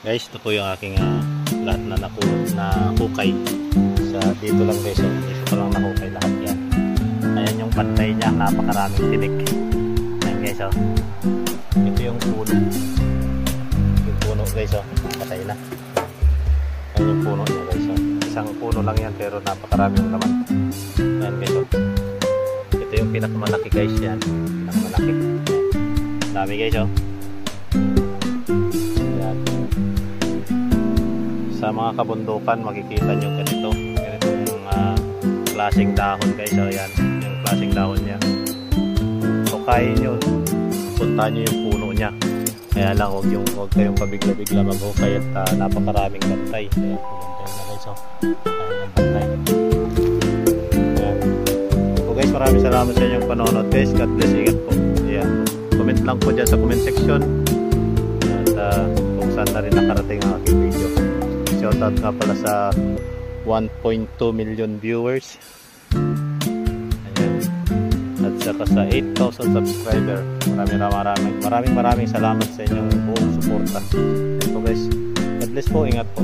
Guys, ito po yung aking lahat na hukay. Dito lang guys, dito ko lang nahukay lahat yan. Ayan yung pantay niya, napakaraming tinik. Ayan guys, ito yung puno. Yung puno guys, patay na. Ayan yung puno niya guys, isang puno lang yan pero napakaraming naman. Ayan guys, ito yung pinakamalaki guys, yan pinakamalaki. Dami guys, ayan. Sa mga kabundukan makikita nyo ganitong klaseng dahon guys, ayan yung klaseng dahon niya. So kaya nyo, puntahan nyo yung puno niya, kaya lang huwag kayong pabigla-bigla maghukay at napakaraming bantay. Ayan, bantay na guys, ayan yung bantay. Ayan. So guys, maraming salamat sa inyong panonood guys. God bless, ingat po. Ayan, comment lang po dyan sa comment section at kung saan na rin nakarating ang aking video. Shoutout nga pala sa 1.2 million viewers. Ayan. At saka sa 8,000 subscriber. Maraming salamat sa inyong buong suporta. Ito guys, God bless po, ingat po.